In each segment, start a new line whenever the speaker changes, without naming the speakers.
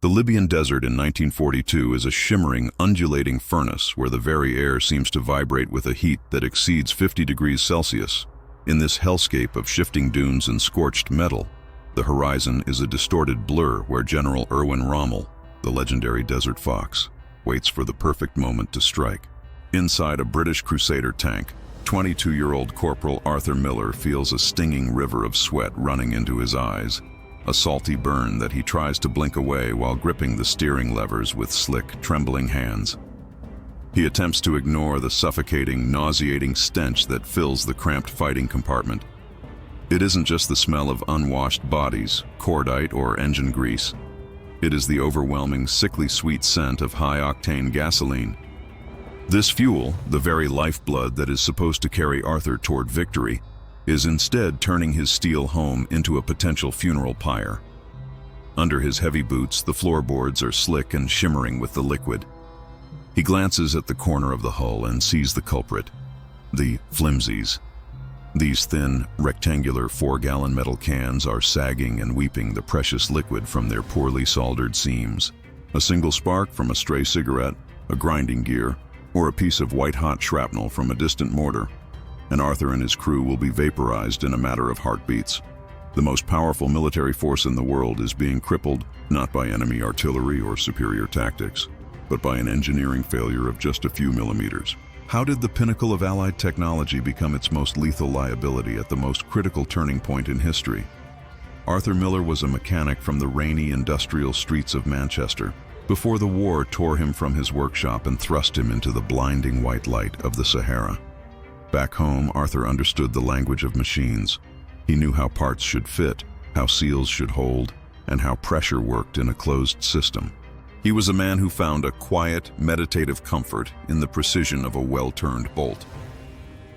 The Libyan desert in 1942 is a shimmering, undulating furnace where the very air seems to vibrate with a heat that exceeds 50 degrees Celsius. In this hellscape of shifting dunes and scorched metal, the horizon is a distorted blur where General Erwin Rommel, the legendary Desert Fox, waits for the perfect moment to strike. Inside a British Crusader tank, 22-year-old Corporal Arthur Miller feels a stinging river of sweat running into his eyes, a salty burn that he tries to blink away while gripping the steering levers with slick, trembling hands. He attempts to ignore the suffocating, nauseating stench that fills the cramped fighting compartment. It isn't just the smell of unwashed bodies, cordite, or engine grease. It is the overwhelming, sickly sweet scent of high-octane gasoline. This fuel, the very lifeblood that is supposed to carry Arthur toward victory, is instead turning his steel home into a potential funeral pyre. Under his heavy boots, the floorboards are slick and shimmering with the liquid. He glances at the corner of the hull and sees the culprit, the flimsies. These thin, rectangular 4-gallon metal cans are sagging and weeping the precious liquid from their poorly soldered seams. A single spark from a stray cigarette, a grinding gear, or a piece of white-hot shrapnel from a distant mortar, and Arthur and his crew will be vaporized in a matter of heartbeats. The most powerful military force in the world is being crippled not by enemy artillery or superior tactics, but by an engineering failure of just a few millimeters. How did the pinnacle of Allied technology become its most lethal liability at the most critical turning point in history? Arthur Miller was a mechanic from the rainy industrial streets of Manchester, before the war tore him from his workshop and thrust him into the blinding white light of the Sahara. Back home, Arthur understood the language of machines. He knew how parts should fit, how seals should hold, and how pressure worked in a closed system. He was a man who found a quiet, meditative comfort in the precision of a well-turned bolt.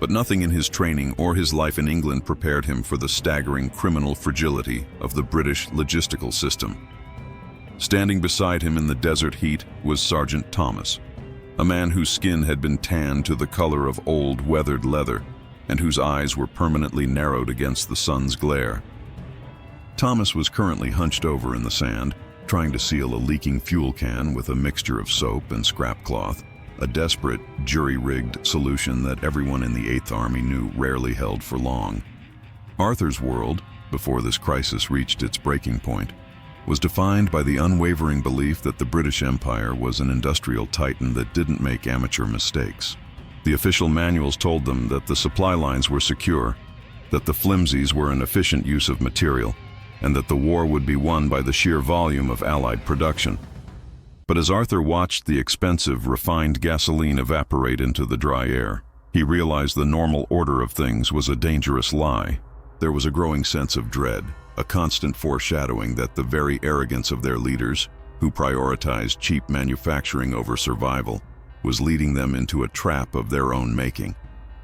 But nothing in his training or his life in England prepared him for the staggering criminal fragility of the British logistical system. Standing beside him in the desert heat was Sergeant Thomas, a man whose skin had been tanned to the color of old, weathered leather, and whose eyes were permanently narrowed against the sun's glare. Thomas was currently hunched over in the sand, trying to seal a leaking fuel can with a mixture of soap and scrap cloth, a desperate, jury-rigged solution that everyone in the 8th Army knew rarely held for long. Arthur's world, before this crisis reached its breaking point, was defined by the unwavering belief that the British Empire was an industrial titan that didn't make amateur mistakes. The official manuals told them that the supply lines were secure, that the flimsies were an efficient use of material, and that the war would be won by the sheer volume of Allied production. But as Arthur watched the expensive, refined gasoline evaporate into the dry air, he realized the normal order of things was a dangerous lie. There was a growing sense of dread, a constant foreshadowing that the very arrogance of their leaders, who prioritized cheap manufacturing over survival, was leading them into a trap of their own making.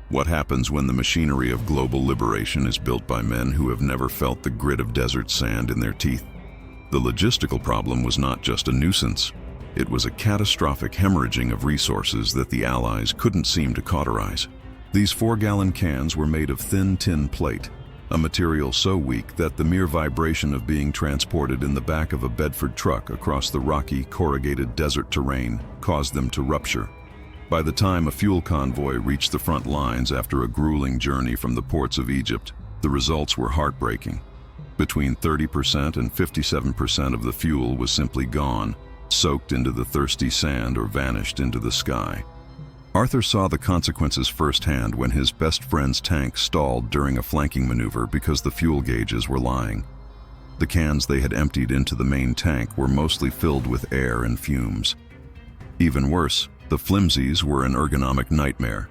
What happens when the machinery of global liberation is built by men who have never felt the grit of desert sand in their teeth? The logistical problem was not just a nuisance. It was a catastrophic hemorrhaging of resources that the Allies couldn't seem to cauterize. These 4-gallon cans were made of thin tin plate, a material so weak that the mere vibration of being transported in the back of a Bedford truck across the rocky, corrugated desert terrain caused them to rupture. By the time a fuel convoy reached the front lines after a grueling journey from the ports of Egypt, the results were heartbreaking. Between 30% and 57% of the fuel was simply gone, soaked into the thirsty sand or vanished into the sky. Arthur saw the consequences firsthand when his best friend's tank stalled during a flanking maneuver because the fuel gauges were lying. The cans they had emptied into the main tank were mostly filled with air and fumes. Even worse, the flimsies were an ergonomic nightmare.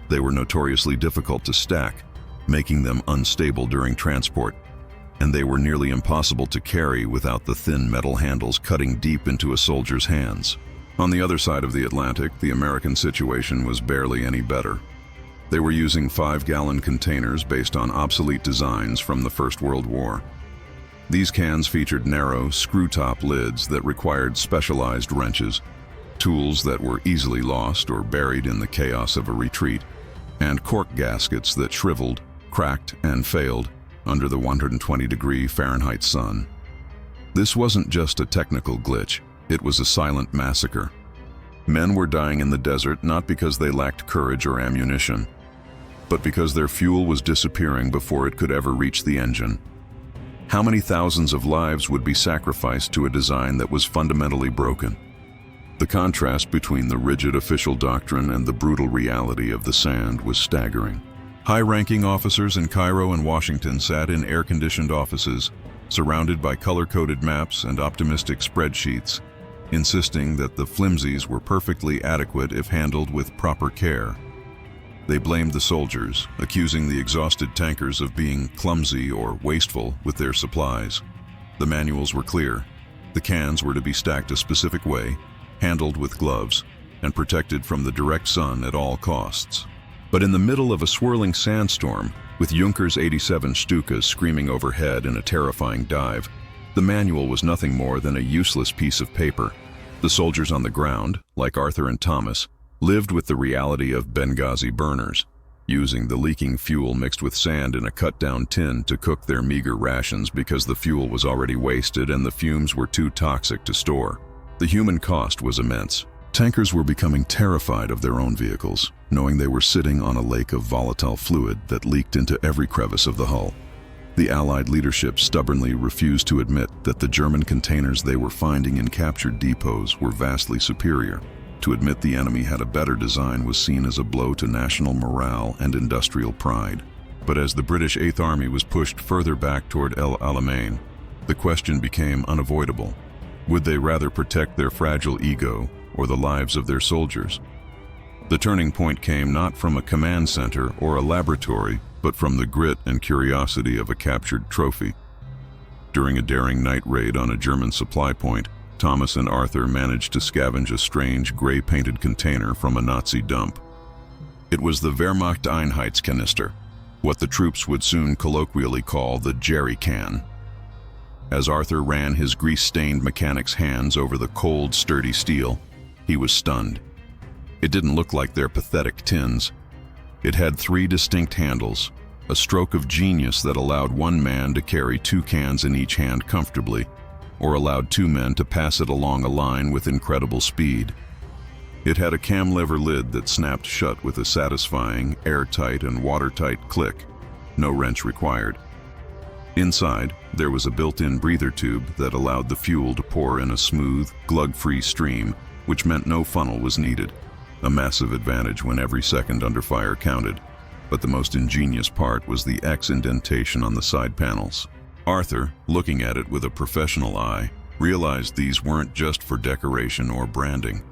They were notoriously difficult to stack, making them unstable during transport, and they were nearly impossible to carry without the thin metal handles cutting deep into a soldier's hands. On the other side of the Atlantic, the American situation was barely any better. They were using 5-gallon containers based on obsolete designs from the First World War. These cans featured narrow, screw-top lids that required specialized wrenches, tools that were easily lost or buried in the chaos of a retreat, and cork gaskets that shriveled, cracked, and failed under the 120-degree Fahrenheit sun. This wasn't just a technical glitch, it was a silent massacre. Men were dying in the desert not because they lacked courage or ammunition, but because their fuel was disappearing before it could ever reach the engine. How many thousands of lives would be sacrificed to a design that was fundamentally broken? The contrast between the rigid official doctrine and the brutal reality of the sand was staggering. High-ranking officers in Cairo and Washington sat in air-conditioned offices, surrounded by color-coded maps and optimistic spreadsheets, insisting that the flimsies were perfectly adequate if handled with proper care. They blamed the soldiers, accusing the exhausted tankers of being clumsy or wasteful with their supplies. The manuals were clear. The cans were to be stacked a specific way, handled with gloves, and protected from the direct sun at all costs. But in the middle of a swirling sandstorm, with Junkers 87 Stukas screaming overhead in a terrifying dive, the manual was nothing more than a useless piece of paper. The soldiers on the ground, like Arthur and Thomas, lived with the reality of Benghazi burners, using the leaking fuel mixed with sand in a cut-down tin to cook their meager rations because the fuel was already wasted and the fumes were too toxic to store. The human cost was immense. Tankers were becoming terrified of their own vehicles, knowing they were sitting on a lake of volatile fluid that leaked into every crevice of the hull. The Allied leadership stubbornly refused to admit that the German containers they were finding in captured depots were vastly superior. To admit the enemy had a better design was seen as a blow to national morale and industrial pride. But as the British Eighth Army was pushed further back toward El Alamein, the question became unavoidable. Would they rather protect their fragile ego or the lives of their soldiers? The turning point came not from a command center or a laboratory, but from the grit and curiosity of a captured trophy. During a daring night raid on a German supply point, Thomas and Arthur managed to scavenge a strange gray-painted container from a Nazi dump. It was the Wehrmacht Einheitskanister, what the troops would soon colloquially call the jerry can. As Arthur ran his grease-stained mechanic's hands over the cold, sturdy steel, he was stunned. It didn't look like their pathetic tins. It had 3 distinct handles, a stroke of genius that allowed one man to carry 2 cans in each hand comfortably, or allowed 2 men to pass it along a line with incredible speed. It had a cam lever lid that snapped shut with a satisfying, airtight and watertight click, no wrench required. Inside, there was a built-in breather tube that allowed the fuel to pour in a smooth, glug-free stream, which meant no funnel was needed, a massive advantage when every second under fire counted. But the most ingenious part was the X indentation on the side panels. Arthur, looking at it with a professional eye, realized these weren't just for decoration or branding.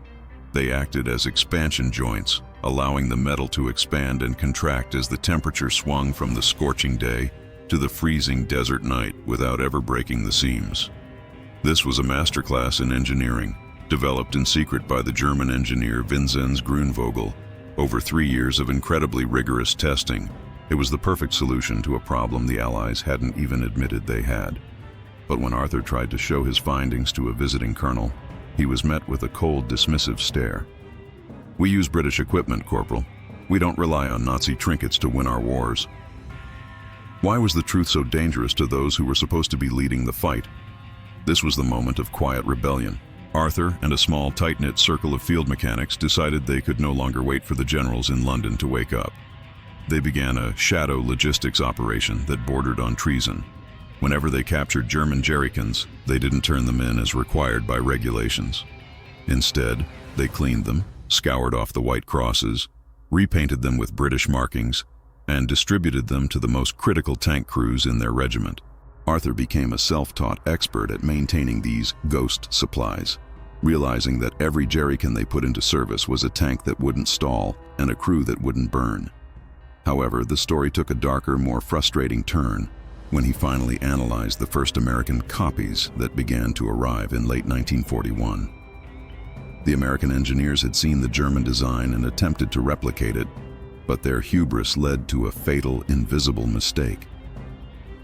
They acted as expansion joints, allowing the metal to expand and contract as the temperature swung from the scorching day to the freezing desert night without ever breaking the seams. This was a masterclass in engineering, developed in secret by the German engineer Vinzenz Grünvogel. Over 3 years of incredibly rigorous testing, it was the perfect solution to a problem the Allies hadn't even admitted they had. But when Arthur tried to show his findings to a visiting colonel, he was met with a cold, dismissive stare. "We use British equipment, Corporal. We don't rely on Nazi trinkets to win our wars." Why was the truth so dangerous to those who were supposed to be leading the fight? This was the moment of quiet rebellion. Arthur and a small, tight-knit circle of field mechanics decided they could no longer wait for the generals in London to wake up. They began a shadow logistics operation that bordered on treason. Whenever they captured German jerrycans, they didn't turn them in as required by regulations. Instead, they cleaned them, scoured off the white crosses, repainted them with British markings, and distributed them to the most critical tank crews in their regiment. Arthur became a self-taught expert at maintaining these ghost supplies, realizing that every jerrycan they put into service was a tank that wouldn't stall and a crew that wouldn't burn. However, the story took a darker, more frustrating turn when he finally analyzed the first American copies that began to arrive in late 1941. The American engineers had seen the German design and attempted to replicate it, but their hubris led to a fatal, invisible mistake.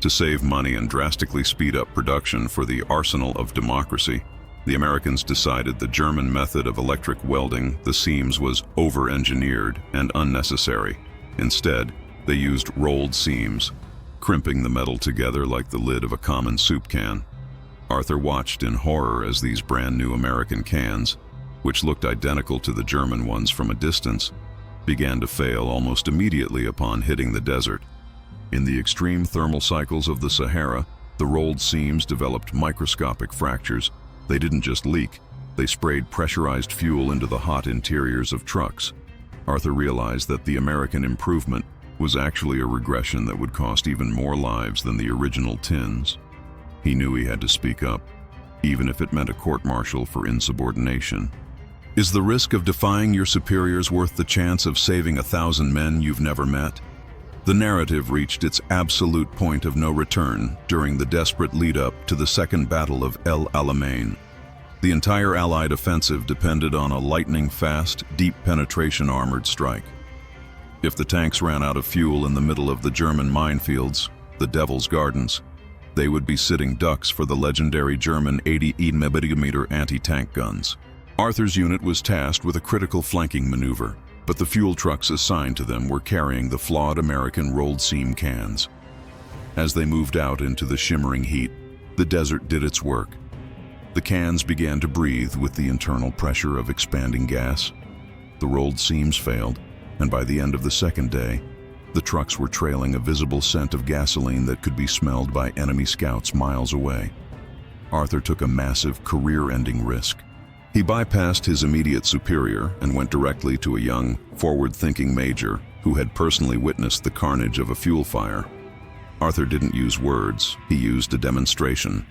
To save money and drastically speed up production for the arsenal of democracy, the Americans decided the German method of electric welding the seams was over-engineered and unnecessary. Instead, they used rolled seams, crimping the metal together like the lid of a common soup can. Arthur watched in horror as these brand new American cans, which looked identical to the German ones from a distance, began to fail almost immediately upon hitting the desert. In the extreme thermal cycles of the Sahara, the rolled seams developed microscopic fractures. They didn't just leak, they sprayed pressurized fuel into the hot interiors of trucks. Arthur realized that the American improvement was actually a regression that would cost even more lives than the original tins. He knew he had to speak up, even if it meant a court-martial for insubordination. Is the risk of defying your superiors worth the chance of saving 1,000 men you've never met? The narrative reached its absolute point of no return during the desperate lead-up to the Second Battle of El Alamein. The entire Allied offensive depended on a lightning-fast, deep-penetration armored strike. If the tanks ran out of fuel in the middle of the German minefields, the Devil's Gardens, they would be sitting ducks for the legendary German 80 mm anti-tank guns. Arthur's unit was tasked with a critical flanking maneuver, but the fuel trucks assigned to them were carrying the flawed American rolled seam cans. As they moved out into the shimmering heat, the desert did its work. The cans began to breathe with the internal pressure of expanding gas. The rolled seams failed, and by the end of the second day, the trucks were trailing a visible scent of gasoline that could be smelled by enemy scouts miles away. Arthur took a massive, career-ending risk. He bypassed his immediate superior and went directly to a young, forward-thinking major who had personally witnessed the carnage of a fuel fire. Arthur didn't use words, he used a demonstration.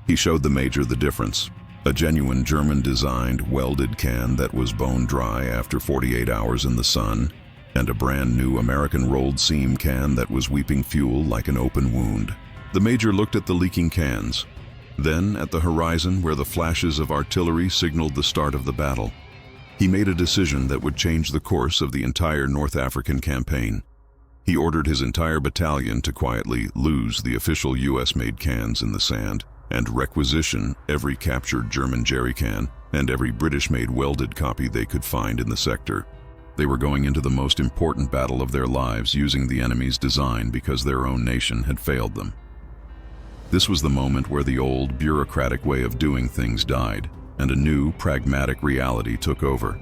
He showed the major the difference: a genuine German-designed, welded can that was bone-dry after 48 hours in the sun, and a brand-new American rolled seam can that was weeping fuel like an open wound. The major looked at the leaking cans, then at the horizon where the flashes of artillery signaled the start of the battle. He made a decision that would change the course of the entire North African campaign. He ordered his entire battalion to quietly lose the official US-made cans in the sand and requisition every captured German jerrycan and every British-made welded copy they could find in the sector. They were going into the most important battle of their lives using the enemy's design because their own nation had failed them. This was the moment where the old, bureaucratic way of doing things died, and a new, pragmatic reality took over.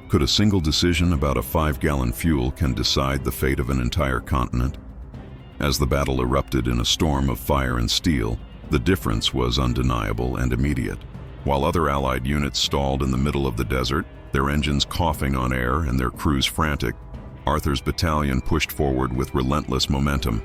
Could a single decision about a 5-gallon fuel can decide the fate of an entire continent? As the battle erupted in a storm of fire and steel, the difference was undeniable and immediate. While other Allied units stalled in the middle of the desert, their engines coughing on air and their crews frantic, Arthur's battalion pushed forward with relentless momentum.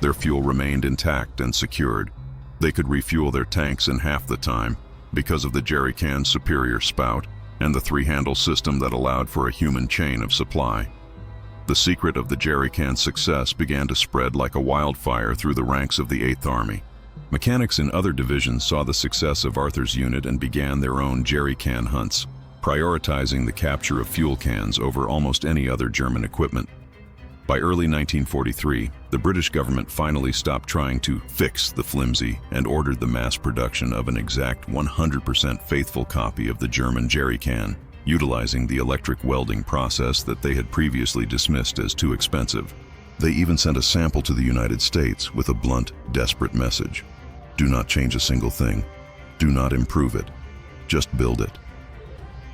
Their fuel remained intact and secured. They could refuel their tanks in half the time because of the jerrycan's superior spout and the 3-handle system that allowed for a human chain of supply. The secret of the jerrycan's success began to spread like a wildfire through the ranks of the 8th Army. Mechanics in other divisions saw the success of Arthur's unit and began their own jerrycan hunts, prioritizing the capture of fuel cans over almost any other German equipment. By early 1943, the British government finally stopped trying to fix the flimsy and ordered the mass production of an exact 100% faithful copy of the German jerrycan, utilizing the electric welding process that they had previously dismissed as too expensive. They even sent a sample to the United States with a blunt, desperate message: do not change a single thing. Do not improve it. Just build it.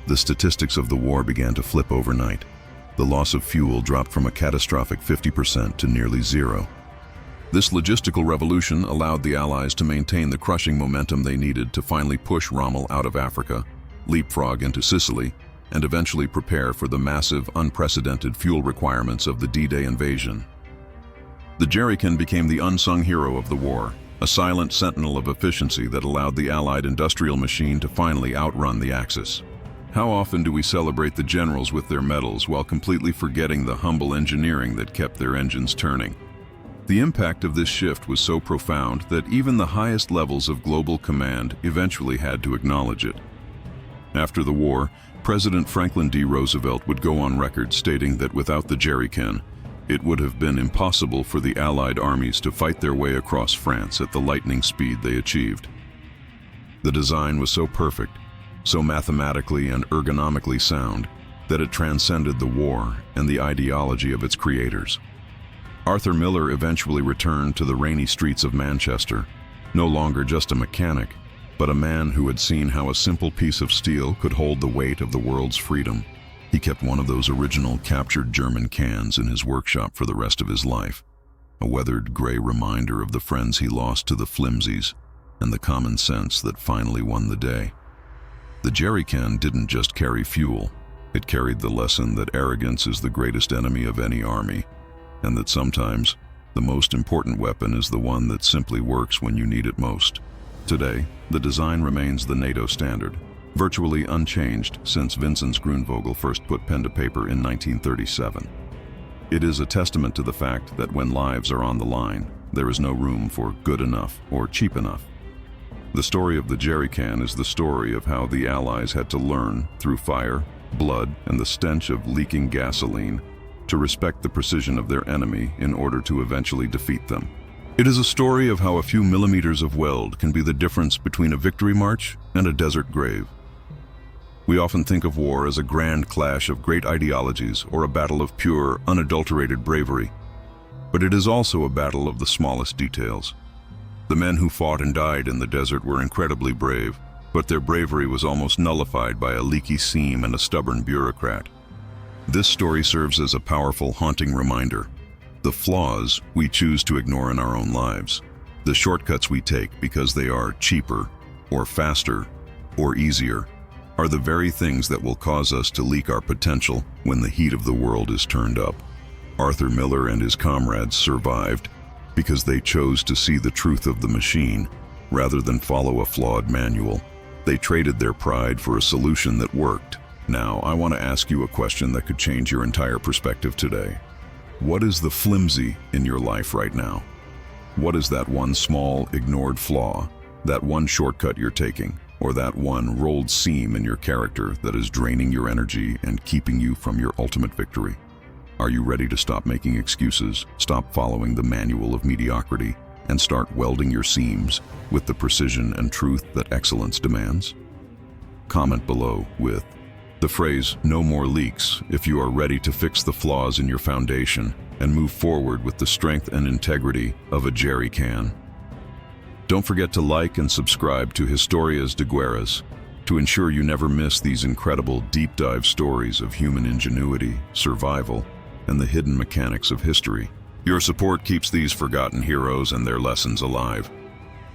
The statistics of the war began to flip overnight. The loss of fuel dropped from a catastrophic 50% to nearly zero. This logistical revolution allowed the Allies to maintain the crushing momentum they needed to finally push Rommel out of Africa, leapfrog into Sicily, and eventually prepare for the massive, unprecedented fuel requirements of the D-Day invasion. The jerrycan became the unsung hero of the war, a silent sentinel of efficiency that allowed the Allied industrial machine to finally outrun the Axis. How often do we celebrate the generals with their medals while completely forgetting the humble engineering that kept their engines turning? The impact of this shift was so profound that even the highest levels of global command eventually had to acknowledge it. After the war, President Franklin D. Roosevelt would go on record stating that without the jerrycan, it would have been impossible for the Allied armies to fight their way across France at the lightning speed they achieved. The design was so perfect, so mathematically and ergonomically sound, that it transcended the war and the ideology of its creators. Arthur Miller eventually returned to the rainy streets of Manchester, No longer just a mechanic, but a man who had seen how a simple piece of steel could hold the weight of the world's freedom. He kept one of those original captured German cans in his workshop for the rest of his life, a weathered gray reminder of the friends he lost to the flimsies and the common sense that finally won the day. The jerry can didn't just carry fuel, it carried the lesson that arrogance is the greatest enemy of any army, and that sometimes the most important weapon is the one that simply works when you need it most. Today, the design remains the NATO standard, virtually unchanged since Vinzenz Grunvogel first put pen to paper in 1937. It is a testament to the fact that when lives are on the line, there is no room for good enough or cheap enough. The story of the jerry can is the story of how the Allies had to learn, through fire, blood, and the stench of leaking gasoline, to respect the precision of their enemy in order to eventually defeat them. It is a story of how a few millimeters of weld can be the difference between a victory march and a desert grave. We often think of war as a grand clash of great ideologies or a battle of pure, unadulterated bravery. But it is also a battle of the smallest details. The men who fought and died in the desert were incredibly brave, but their bravery was almost nullified by a leaky seam and a stubborn bureaucrat. This story serves as a powerful, haunting reminder. The flaws we choose to ignore in our own lives, the shortcuts we take because they are cheaper, or faster, or easier, are the very things that will cause us to leak our potential when the heat of the world is turned up. Arthur Miller and his comrades survived because they chose to see the truth of the machine rather than follow a flawed manual. They traded their pride for a solution that worked. Now, I want to ask you a question that could change your entire perspective today. What is the flimsy in your life right now? What is that one small, ignored flaw, that one shortcut you're taking, or that one rolled seam in your character that is draining your energy and keeping you from your ultimate victory? Are you ready to stop making excuses, stop following the manual of mediocrity, and start welding your seams with the precision and truth that excellence demands? Comment below with the phrase "no more leaks" if you are ready to fix the flaws in your foundation and move forward with the strength and integrity of a jerry can. Don't forget to like and subscribe to Historias de Guerras to ensure you never miss these incredible deep dive stories of human ingenuity, survival, and the hidden mechanics of history. Your support keeps these forgotten heroes and their lessons alive.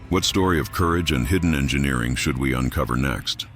What story of courage and hidden engineering should we uncover next?